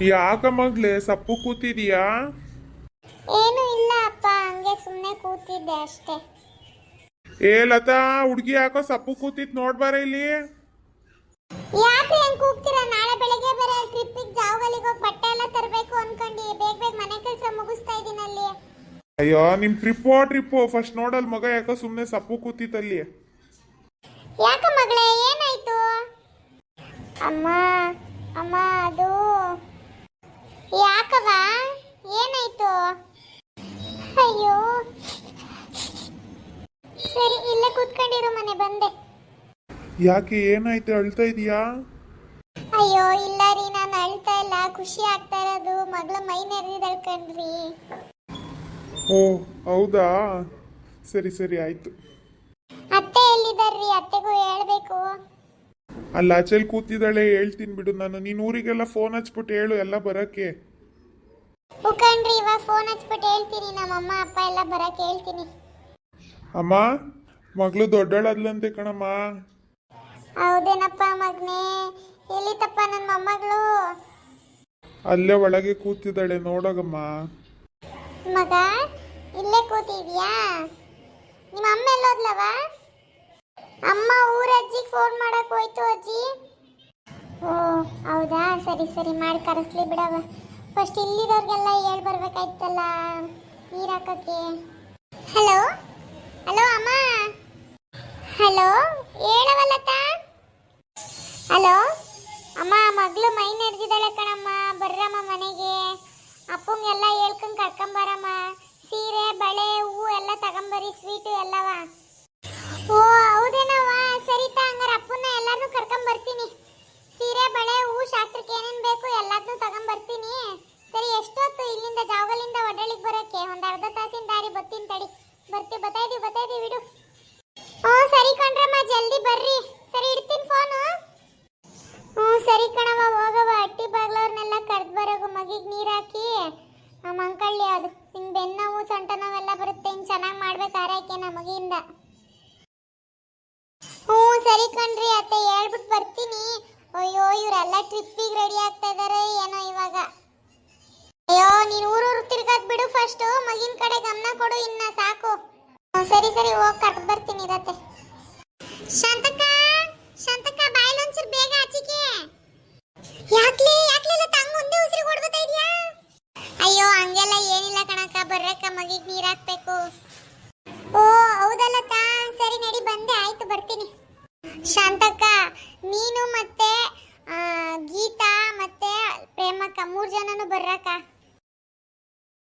ಯಾಕ ಮಗ್ಲೆ ಸಪ್ಪು ಕೂತಿದೀಯಾ? ಏನು ಇಲ್ಲ ಅಪ್ಪ, ಹಂಗೆ ಸುಮ್ಮನೆ ಕೂತಿದ್ದೆ ಅಷ್ಟೇ. ಏ ಲತಾ, ಹುಡ್ಗಿ ಯಾಕೋ ಸಪ್ಪು ಕೂತಿತ್ ನೋಡ್ಬಾರ ಇಲ್ಲಿ. ಯಾಕೆ ಹೆಂಗ್ ಕೂಗ್ತೀರಾ? ನಾಳೆ ಬೆಳಗ್ಗೆ ಬೇರೆ ಟ್ರಿಪ್ಪಿಗೆ ಜಾವಗಲಿಗೆ ಹೋಗಿ ಬಟ್ಟೆ ಎಲ್ಲ ತರಬೇಕು ಅನ್ಕೊಂಡಿ ಬೇಗ ಬೇಗ ಮನೆ ಕೆಲಸ ಮುಗಿಸ್ತಾ ಇದೀನಿ ಅಲ್ಲಿ. ಅಯ್ಯೋ ನಿಮ್ ಟ್ರಿಪ್ಪು ಫಸ್ಟ್ ನೋಡಲ್ ಮಗ ಯಾಕೋ ಸುಮ್ನೆ ಸಪ್ಪು ಕೂತಿತ್ತಲ್ಲಿ. ಯಾಕ ಮಗಳೇ, ಏನಾಯ್ತು? ಅಮ್ಮ ಅಮ್ಮ ಅದು ಯಾಕವ, ಏನಾಯ್ತು? ಅಯ್ಯೋ ಸರಿ, ಇಲ್ಲೇ ಕೂತ್ಕೊಂಡಿರು, ಮನೆ ಬಂದೆ. ಯಾಕೆ ಏನಾಯ್ತು, ಅಳ್ತಾ ಇದೀಯಾ? ಅಯ್ಯೋ ಇಲ್ಲ ರೀ, ನಾನು ಅಳ್ತಾ ಇಲ್ಲ, ಖುಷಿ ಆಗ್ತಾ ಇರೋದು. ಮಗಳ ಮೈ ನೆರೆದಿದ್ದಾಳೆ ಕಣ್ರಿ. ಓ ಹೌದಾ, ಸರಿ ಸರಿ ಆಯ್ತು. ಅತ್ತೆ ಎಲ್ಲಿದ್ದಾರ್ರಿ? ಅತ್ತೆಗೂ ಹೇಳ್ಬೇಕು. ಅಲ್ಲಿ ಆಚೆಲ್ ಕೂತಿದ್ದಾಳೆ, ಹೇಳ್ತೀನಿ ಬಿಡು ನಾನು. ನೀನ್ ಊರಿಗೆಲ್ಲ ಫೋನ್ ಹಚ್ಬಿಟ್ಟು ಹೇಳು ಎಲ್ಲ ಬರಕ್ಕೆ. ಕಣ್ರಿ, ಇವಾಗ ಫೋನ್ ಹಚ್ಬಿಟ್ಟು ಹೇಳ್ತೀನಿ, ನಮ್ಮ ಅಮ್ಮ ಅಪ್ಪ ಎಲ್ಲ ಬರಕ್ಕೆ ಹೇಳ್ತೀನಿ. ಅಮ್ಮ, ಮಗಳು ದೊಡ್ಡಳಾದ್ಲಂತೆ ಕಣಮ್ಮ. ಹೌದೇನಪ್ಪ ಮಗನೇ? ಎಲ್ಲಿತಪ್ಪ ನನ್ನ ಮೊಮ್ಮಗಳು? ಅಲ್ಲೇ ಒಳಗೆ ಕೂತಿದ್ದಾಳೆ ನೋಡಗಮ್ಮ. ಮಗ ಇಲ್ಲೇ ಕೂತಿದ್ಯಾ? ನಿಮ್ಮ ಅಮ್ಮ ಎಲ್ಲೋದ್ಲವ? ಅಮ್ಮ ಊರಜ್ಜಿಗೆ ಫೋನ್ ಮಾಡಕ್ ಹೋಯ್ತು ಅಜ್ಜಿ. ಓ ಹೌದಾ, ಸರಿ ಸರಿ, ಮಾಡಿ ಕರೆಸ್ಲಿ ಬಿಡವ. ಫಸ್ಟ್ ಇಲ್ಲಿರೋರ್ಗೆಲ್ಲ ಹೇಳ್ ಬರ್ಬೇಕಾಯ್ತಲ್ಲ ನೀರು ಹಾಕಕ್ಕೆ. ಹಲೋ ಹಲೋ ಅಮ್ಮ, ಹಲೋ ಹೇಳವಲ್ಲತ್ತ. ಹಲೋ ಅಮ್ಮ, ಮಗಳು ಮೈ ನೆರೆದಿದ್ದಾಳೆ ಕಣಮ್ಮ, ಬರ್ರಮ್ಮ ಮನೆಗೆ. ಅಪ್ಪಂಗೆಲ್ಲ ಹೇಳ್ಕೊಂಡು ಕರ್ಕೊಂಬರಮ್ಮ. ಸೀರೆ ಬಳೆ ಹೂವು ಎಲ್ಲ ತಗೊಂಬರಿ, ಸ್ವೀಟು ಎಲ್ಲವ. ಓ ಹೌದೇನವ, ಸರಿತಾ, ಹಂಗಾರೆ ಅಪ್ಪನ ಎಲ್ಲಾರನ್ನೂ ಕರ್ಕೊಂಬರ್ತೀನಿ. ಸೀರೆ ಬಳೆ ಹೂವು ಶಾಸ್ತ್ರಕ್ಕೆ ಏನೇನು ಬೇಕು ಎಲ್ಲದನ್ನೂ ತಗೊಂಬರ್ತೀನಿ. ಸರಿ, ಎಷ್ಟೊತ್ತು ಇಲ್ಲಿಂದ ಜಾವಗಲಿಂದ ಒಡ್ಡಳಿಗೆ ಬರೋಕ್ಕೆ? ಒಂದು ಅರ್ಧ ತಾಸಿನ ದಾರಿ, ಬರ್ತೀನಿ ತಡಿ. ಬತ್ತಾಯಿದ್ದೀವಿ ಬಿಡು. ಹ್ಞೂ ಸರಿ ಕಣ್ರಮ್ಮ, ಜಲ್ದಿ ಬರ್ರಿ. ಸರಿ, ಇಡ್ತೀನಿ ಫೋನು. ಹ್ಞೂ ಸರಿ ಕಣವ, ಹೋಗವ. ಅಟ್ಟಿ ಬಾಗ್ಲವ್ರನ್ನೆಲ್ಲ ಕರೆದು ಬರೋಗು. ಮಗಿಗೆ ನೀರು ಹಾಕಿ ಮಂಕಳ್ಳಿ, ಅದು ಹಿಂಗೆ ಬೆನ್ನೋವು ಸೊಂಟ ನೋವೆಲ್ಲ ಬರುತ್ತೆ, ಹಿಂಗೆ ಚೆನ್ನಾಗಿ ಮಾಡ್ಬೇಕು ಆರೈಕೆನ ಮಗಿಯಿಂದ. ಹ್ಞೂ ಸರಿ ಕಣ್ರಿ ಅತ್ತೆ, ಹೇಳ್ಬಿಟ್ಟು ಬರ್ತೀನಿ. ಅಯ್ಯೋ ಇವರೆಲ್ಲ ಟ್ರಿಪ್ಪಿಗೆ ರೆಡಿ ಆಗ್ತಾ ಇದ್ದಾರೆ ಏನೋ ಇವಾಗ. ಅಯ್ಯೋ ನೀನು ಊರೂರು ತಿರ್ಗಾಕ್ ಬಿಡು, ಫಸ್ಟು ಮಗಿನ ಕಡೆ ಗಮನ ಕೊಡು, ಇನ್ನ ಸಾಕು. ಸರಿ ಸರಿ, ಹೋಗಿ ಕರ್ದು ಬರ್ತೀನಿ ಇರತ್ತೆ. ಶಾಂತಕ್ಕ ಶಾಂತಕ್ಕ, ಬಾಯಿಲೊಂಚೂರು ಬೇಗ ಆಚಿಕೆ. ಯಾಕ್ಲೆಲ್ಲ ತಂಗ ಒಂದೇ ಉಸಿರು ಕೊಡ್ಬೋತಾ ಇದೆಯಾ? ಅಯ್ಯೋ ಹಂಗೆಲ್ಲ ಏನಿಲ್ಲ ಕಣಕ್ಕ, ಬರ್ರಕ್ಕ, ಮಗಿಗೆ ನೀರು ಹಾಕ್ಬೇಕು. ಓ ಹೌದಲ್ಲಕ್ಕ, ಸರಿ ನಡಿ, ಬಂದೆ, ಆಯ್ತು ಬರ್ತೀನಿ. ಶಾಂತಕ್ಕ, ನೀನು ಮತ್ತೆ ಗೀತಾ ಮತ್ತೆ ಪ್ರೇಮಕ್ಕ 3 ಜನನು ಬರ್ರಕ್ಕ.